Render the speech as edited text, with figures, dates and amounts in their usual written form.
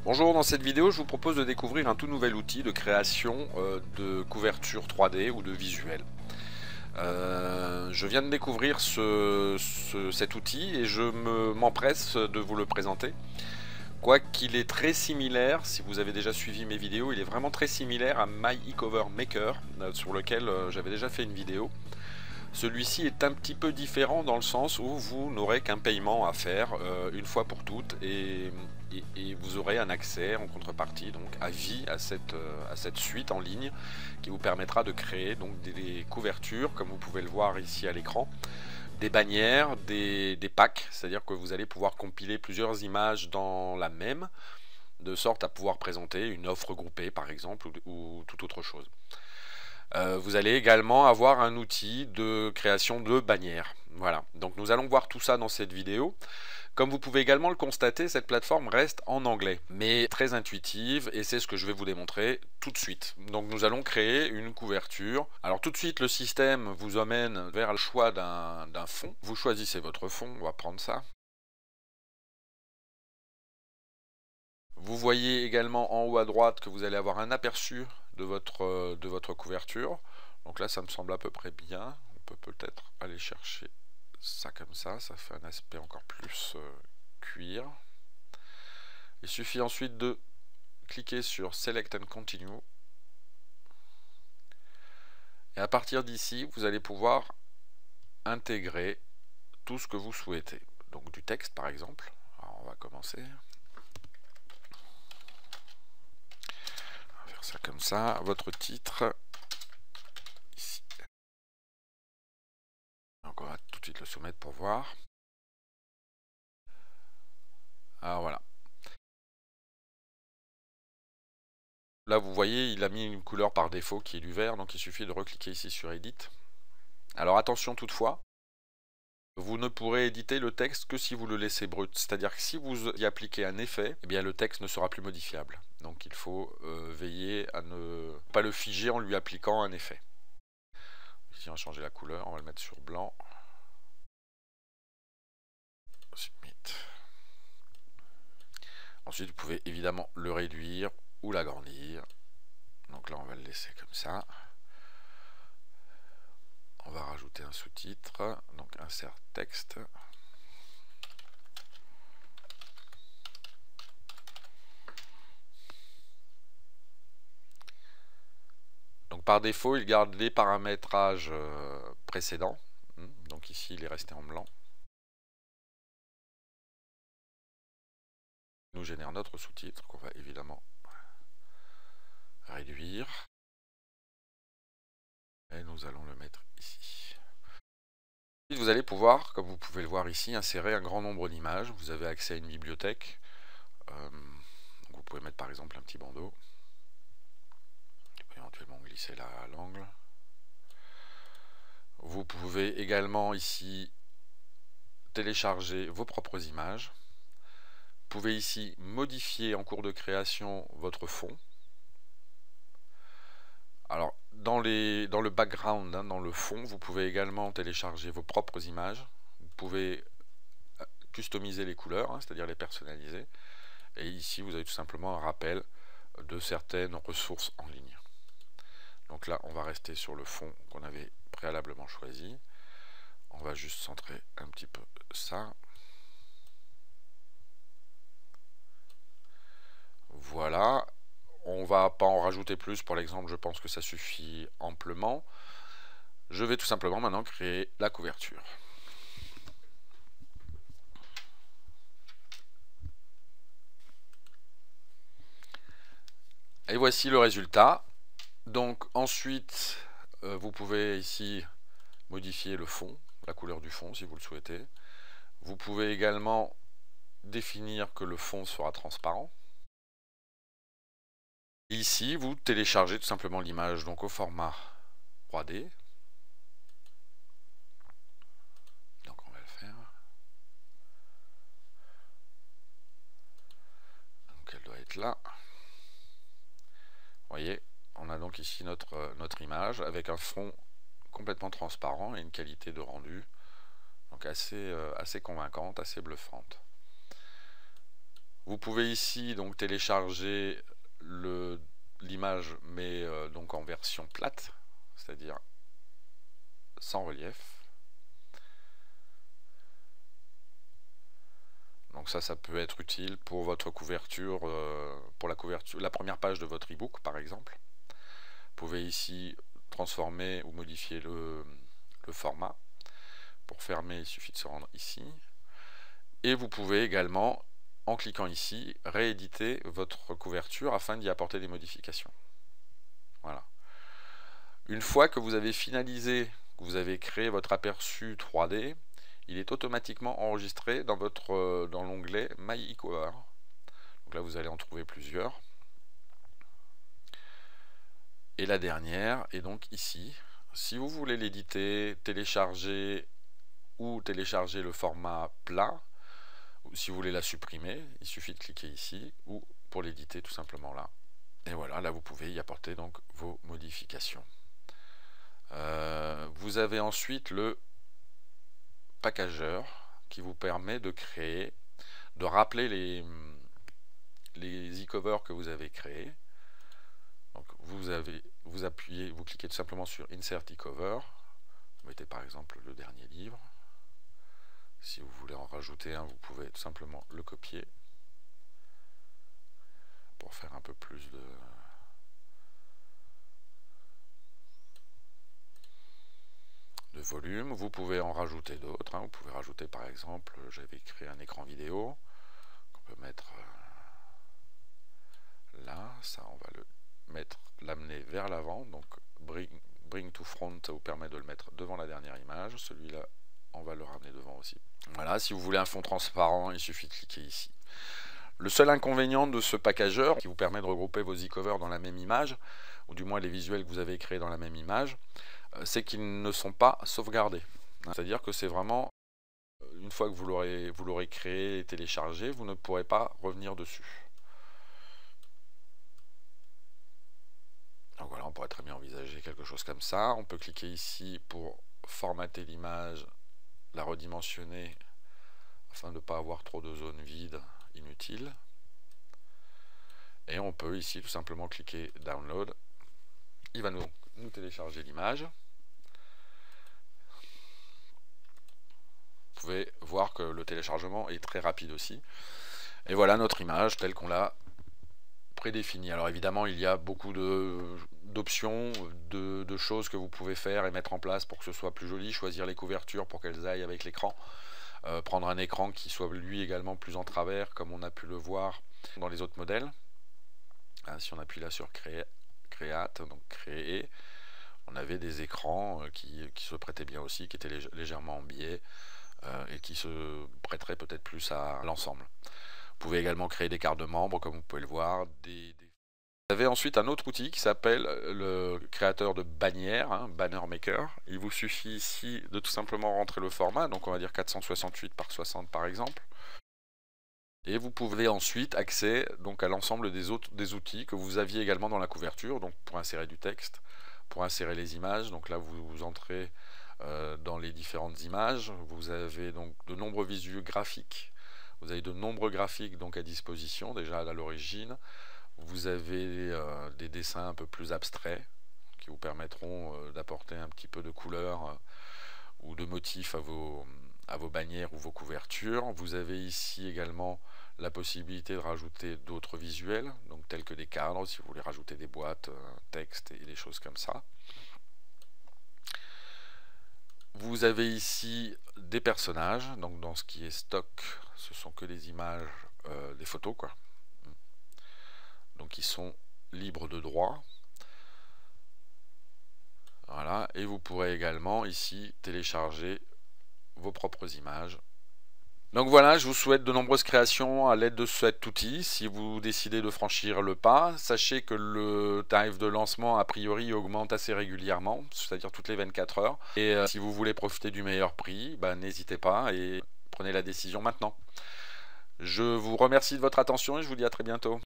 Bonjour, dans cette vidéo je vous propose de découvrir un tout nouvel outil de création de couverture 3D ou de visuel. Je viens de découvrir cet outil et je m'empresse de vous le présenter. Quoiqu'il est très similaire, si vous avez déjà suivi mes vidéos, il est vraiment très similaire à My eCover Maker sur lequel j'avais déjà fait une vidéo. Celui-ci est un petit peu différent dans le sens où vous n'aurez qu'un paiement à faire une fois pour toutes et vous aurez un accès en contrepartie donc à vie à cette suite en ligne qui vous permettra de créer donc des couvertures comme vous pouvez le voir ici à l'écran, des bannières, des packs, c'est-à-dire que vous allez pouvoir compiler plusieurs images dans la même de sorte à pouvoir présenter une offre groupée par exemple ou toute autre chose. Vous allez également avoir un outil de création de bannières. Voilà, donc nous allons voir tout ça dans cette vidéo. Comme vous pouvez également le constater, cette plateforme reste en anglais, mais très intuitive et c'est ce que je vais vous démontrer tout de suite. Donc nous allons créer une couverture. Alors tout de suite le système vous emmène vers le choix d'un fond. Vous choisissez votre fond, on va prendre ça. Vous voyez également en haut à droite que vous allez avoir un aperçu de votre couverture. Donc là ça me semble à peu près bien. On peut peut-être aller chercher ça comme ça fait un aspect encore plus cuir. Il suffit ensuite de cliquer sur Select and Continue. Et à partir d'ici, vous allez pouvoir intégrer tout ce que vous souhaitez. Donc du texte par exemple. Alors on va commencer. On va faire ça comme ça. Votre titre. Ici. Donc on va tout de suite le soumettre pour voir. Alors voilà. Là vous voyez il a mis une couleur par défaut qui est du vert, donc il suffit de recliquer ici sur Edit. Alors attention toutefois, vous ne pourrez éditer le texte que si vous le laissez brut, c'est-à-dire que si vous y appliquez un effet, eh bien le texte ne sera plus modifiable. Donc il faut veiller à ne pas le figer en lui appliquant un effet. Ici on va changer la couleur, on va le mettre sur blanc. Ensuite vous pouvez évidemment le réduire ou l'agrandir. Donc là on va le laisser comme ça. On va rajouter un sous-titre, donc insert texte. Donc par défaut, il garde les paramétrages précédents. Donc ici, il est resté en blanc. Il nous génère notre sous-titre qu'on va évidemment réduire. Et nous allons le mettre ici. Vous allez pouvoir, comme vous pouvez le voir ici, insérer un grand nombre d'images. Vous avez accès à une bibliothèque. Vous pouvez mettre par exemple un petit bandeau. Éventuellement glisser là à l'angle. Vous pouvez également ici télécharger vos propres images. Vous pouvez ici modifier en cours de création votre fond. Alors dans le background, dans le fond, vous pouvez également télécharger vos propres images. Vous pouvez customiser les couleurs, c'est-à-dire les personnaliser. Et ici, vous avez tout simplement un rappel de certaines ressources en ligne. Donc là, on va rester sur le fond qu'on avait préalablement choisi. On va juste centrer un petit peu ça. Voilà. On va pas en rajouter plus pour l'exemple, je pense que ça suffit amplement. Je vais tout simplement maintenant créer la couverture. Et voici le résultat. Donc ensuite, vous pouvez ici modifier le fond, la couleur du fond si vous le souhaitez. Vous pouvez également définir que le fond sera transparent. Ici, vous téléchargez tout simplement l'image donc au format 3D. Donc on va le faire. Donc elle doit être là. Vous voyez, on a donc ici notre image avec un fond complètement transparent et une qualité de rendu donc assez convaincante, assez bluffante. Vous pouvez ici donc télécharger l'image, mais donc en version plate, c'est-à-dire sans relief. Donc ça peut être utile pour votre couverture, pour la première page de votre e-book par exemple. Vous pouvez ici transformer ou modifier le format. Pour fermer, il suffit de se rendre ici. Et vous pouvez également, en cliquant ici, rééditer votre couverture afin d'y apporter des modifications. Voilà. Une fois que vous avez finalisé, que vous avez créé votre aperçu 3D, il est automatiquement enregistré dans l'onglet My eCover. Donc là, vous allez en trouver plusieurs. Et la dernière est donc ici. Si vous voulez l'éditer, télécharger ou télécharger le format plat, ou si vous voulez la supprimer, il suffit de cliquer ici, ou pour l'éditer tout simplement là. Et voilà, là vous pouvez y apporter donc vos modifications. Vous avez ensuite le packageur qui vous permet de créer, de rappeler les e-covers que vous avez créés. Donc vous appuyez, vous cliquez tout simplement sur Insert e-cover, vous mettez par exemple le dernier livre. Si vous voulez en rajouter un, vous pouvez tout simplement le copier pour faire un peu plus de volume. Vous pouvez en rajouter d'autres. Vous pouvez rajouter par exemple, j'avais créé un écran vidéo qu'on peut mettre là. Ça, on va l'amener vers l'avant. Donc bring to front, ça vous permet de le mettre devant la dernière image. Celui-là, on va le ramener devant aussi. Voilà, si vous voulez un fond transparent, il suffit de cliquer ici. Le seul inconvénient de ce packageur, qui vous permet de regrouper vos e-covers dans la même image, ou du moins les visuels que vous avez créés dans la même image, c'est qu'ils ne sont pas sauvegardés. C'est-à-dire que c'est vraiment, une fois que vous l'aurez créé et téléchargé, vous ne pourrez pas revenir dessus. Donc voilà, on pourrait très bien envisager quelque chose comme ça. On peut cliquer ici pour formater l'image, la redimensionner afin de ne pas avoir trop de zones vides inutiles. Et on peut ici tout simplement cliquer Download. Il va nous télécharger l'image. Vous pouvez voir que le téléchargement est très rapide aussi. Et voilà notre image telle qu'on l'a prédéfinie. Alors évidemment, il y a beaucoup d'options, de choses que vous pouvez faire et mettre en place pour que ce soit plus joli. Choisir les couvertures pour qu'elles aillent avec l'écran. Prendre un écran qui soit lui également plus en travers, comme on a pu le voir dans les autres modèles. Si on appuie là sur Create, donc créer, on avait des écrans qui se prêtaient bien aussi, qui étaient légèrement en biais et qui se prêteraient peut-être plus à l'ensemble. Vous pouvez également créer des cartes de membres, comme vous pouvez le voir. Vous avez ensuite un autre outil qui s'appelle le créateur de bannières, Banner Maker. Il vous suffit ici de tout simplement rentrer le format, donc on va dire 468 par 60 par exemple. Et vous pouvez ensuite accéder donc à l'ensemble des outils que vous aviez également dans la couverture, donc pour insérer du texte, pour insérer les images. Donc là vous entrez dans les différentes images. Vous avez donc de nombreux visuels graphiques. Vous avez de nombreux graphiques donc à disposition déjà à l'origine. Vous avez des dessins un peu plus abstraits qui vous permettront d'apporter un petit peu de couleur ou de motifs à vos bannières ou vos couvertures. Vous avez ici également la possibilité de rajouter d'autres visuels, donc tels que des cadres, si vous voulez rajouter des boîtes, texte et des choses comme ça. Vous avez ici des personnages, donc dans ce qui est stock, ce sont que des images, des photos quoi. Donc ils sont libres de droit. Voilà, et vous pourrez également ici télécharger vos propres images. Donc voilà, je vous souhaite de nombreuses créations à l'aide de cet outil. Si vous décidez de franchir le pas, sachez que le tarif de lancement a priori augmente assez régulièrement, c'est-à-dire toutes les 24 heures. Et si vous voulez profiter du meilleur prix, n'hésitez pas et prenez la décision maintenant. Je vous remercie de votre attention et je vous dis à très bientôt.